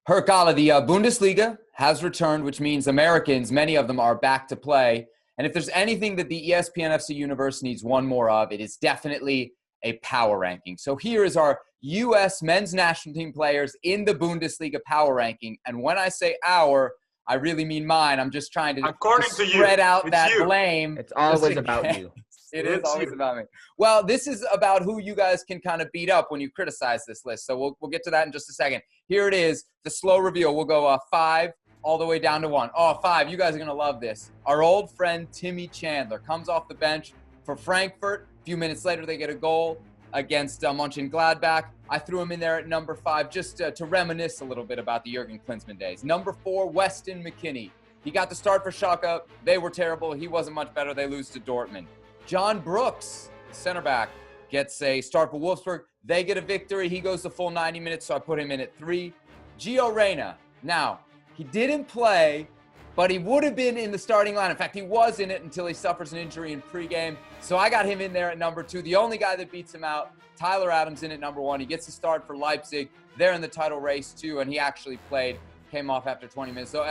Herculez, the Bundesliga has returned, which means Americans, many of them, are back to play. And if there's anything that the ESPN FC universe needs one more of, it is definitely a power ranking. So here is our U.S. men's national team players in the Bundesliga power ranking. And when I say our, I really mean mine. I'm just trying to spread out that blame. It's always about you. It is always about me. Well, this is about who you guys can kind of beat up when you criticize this list. So we'll get to that in just a second. Here it is, the slow reveal. We'll go 5 all the way down to 1. Oh, 5. You guys are going to love this. Our old friend Timothy Chandler comes off the bench for Frankfurt. A few minutes later, they get a goal against Mönchengladbach. I threw him in there at number 5 just to reminisce a little bit about the Jurgen Klinsmann days. Number 4, Weston McKennie. He got the start for Schalke. They were terrible. He wasn't much better. They lose to Dortmund. John Brooks, center back, gets a start for Wolfsburg. They get a victory. He goes the full 90 minutes, so I put him in at 3. Gio Reyna. Now, he didn't play, but he would have been in the starting line. In fact, he was in it until he suffers an injury in pregame. So I got him in there at number 2. The only guy that beats him out, Tyler Adams, in at number 1. He gets a start for Leipzig. They're in the title race, too, and he actually played. Came off after 20 minutes. So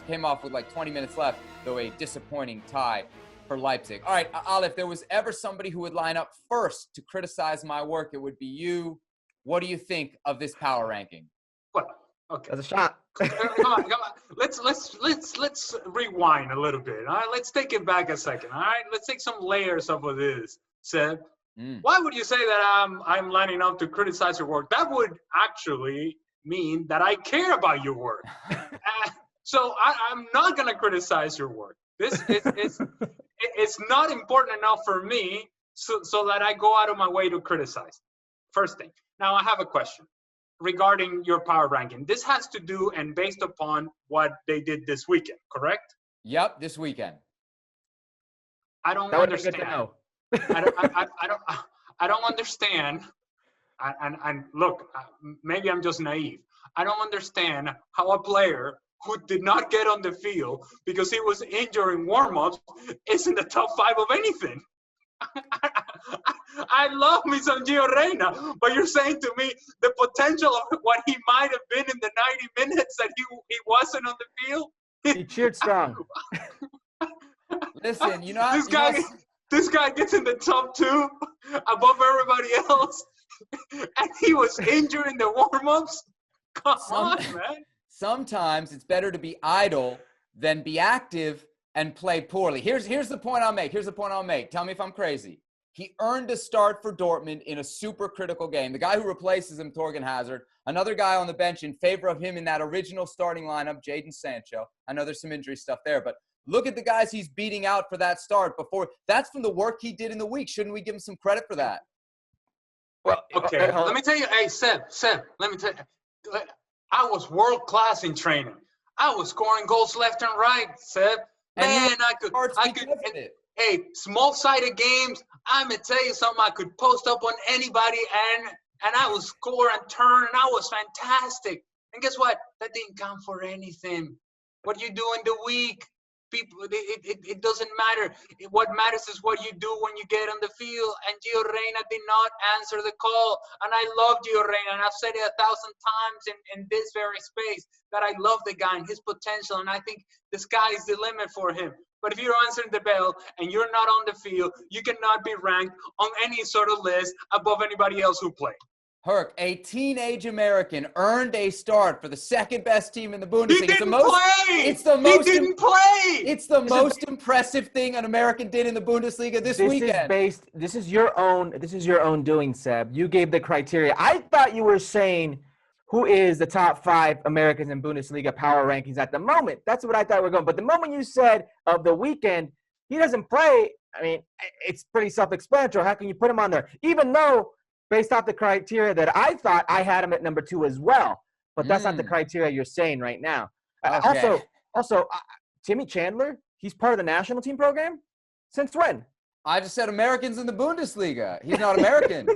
came off with like 20 minutes left, though a disappointing tie for Leipzig. All right, Ale, if there was ever somebody who would line up first to criticize my work, it would be you. What do you think of this power ranking? Well, okay. That's a shot. Come on. Let's rewind a little bit. All right, let's take it back a second. All right, let's take some layers off of this, Seb. Why would you say that I'm lining up to criticize your work? That would actually mean that I care about your work. So I'm not gonna criticize your work. It's not important enough for me so that I go out of my way to criticize. First thing. Now I have a question regarding your power ranking. This has to do and based upon what they did this weekend, correct? Yep, this weekend. I don't understand. I don't understand. And look, maybe I'm just naive. I don't understand how a player who did not get on the field because he was injured in warm-ups is in the top 5 of anything. I love me some Gio Reyna, but you're saying to me the potential of what he might have been in the 90 minutes that he wasn't on the field? He cheered strong. Listen, this guy gets in the top 2 above everybody else, and he was injured in the warm-ups? Come on, man. Sometimes it's better to be idle than be active and play poorly. Here's the point I'll make. Tell me if I'm crazy. He earned a start for Dortmund in a super critical game. The guy who replaces him, Torgan Hazard, another guy on the bench in favor of him in that original starting lineup, Jadon Sancho. I know there's some injury stuff there, but look at the guys he's beating out for that start before. That's from the work he did in the week. Shouldn't we give him some credit for that? Well, okay. Let me tell you, hey, Seb, let me tell you. I was world-class in training. I was scoring goals left and right, Seb. Man, I could. Hey, small-sided games, I'm going to tell you something. I could post up on anybody, and I would score and turn, and I was fantastic. And guess what? That didn't count for anything. What you do in the week, people, it doesn't matter. What matters is what you do when you get on the field. And Gio Reyna did not answer the call. And I love Gio Reyna, and I've said it 1,000 times in this very space that I love the guy and his potential. And I think the sky is the limit for him. But if you're answering the bell and you're not on the field, you cannot be ranked on any sort of list above anybody else who played. Herc, a teenage American earned a start for the second best team in the Bundesliga. He didn't play. It's the most impressive thing an American did in the Bundesliga this weekend. This is your own doing, Seb. You gave the criteria. I thought you were saying who is the top 5 Americans in Bundesliga power rankings at the moment. That's what I thought we were going. But the moment you said of the weekend, he doesn't play, I mean, it's pretty self-explanatory. How can you put him on there? Even though, based off the criteria that I thought, I had him at number 2 as well. But that's not the criteria you're saying right now. Okay. Also, Timothy Chandler, he's part of the national team program? Since when? I just said Americans in the Bundesliga. He's not American.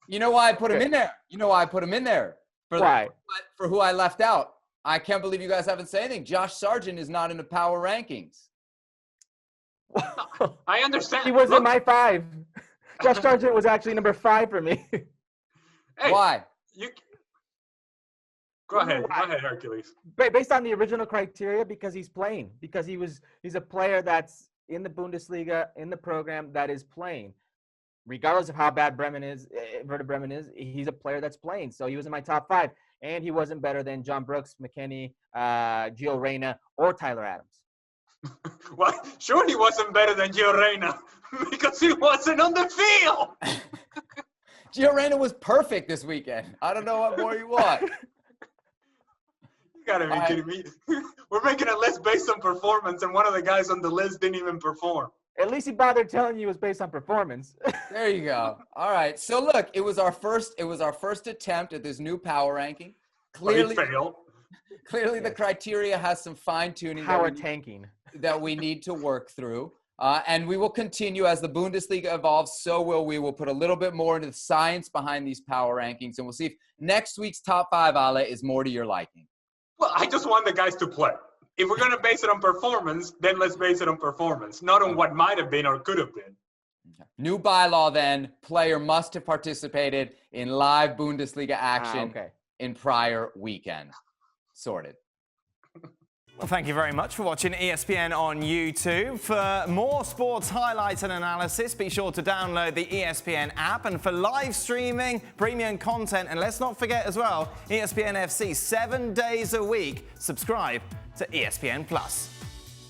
You know why I put him in there? Why? For who I left out. I can't believe you guys haven't said anything. Josh Sargent is not in the power rankings. I understand. He was in my 5. Josh Sargent was actually number 5 for me. Hey, why? Go ahead, Herculez. Based on the original criteria, because he's playing, because he's a player that's in the Bundesliga, in the program that is playing. Regardless of how bad Werder Bremen is, he's a player that's playing. So he was in my top 5, and he wasn't better than John Brooks, McKennie, Gio Reyna, or Tyler Adams. Well, sure he wasn't better than Gio Reyna because he wasn't on the field. Gio Reyna was perfect this weekend. I don't know what more you want. You gotta be kidding me. We're making a list based on performance, and one of the guys on the list didn't even perform. At least he bothered telling you it was based on performance. There you go. All right. So look, it was our first attempt at this new power ranking. Clearly failed. Clearly the criteria has some fine-tuning that we need to work through. And we will continue as the Bundesliga evolves, so will we. We'll put a little bit more into the science behind these power rankings, and we'll see if next week's top 5, Ale, is more to your liking. Well, I just want the guys to play. If we're going to base it on performance, then let's base it on performance, not on what might have been or could have been. Okay. New bylaw then, player must have participated in live Bundesliga action in prior weekend. Sorted. Well, thank you very much for watching ESPN on YouTube. For more sports highlights and analysis, be sure to download the ESPN app. And for live streaming, premium content, and let's not forget as well, ESPN FC 7 days a week. Subscribe to ESPN+.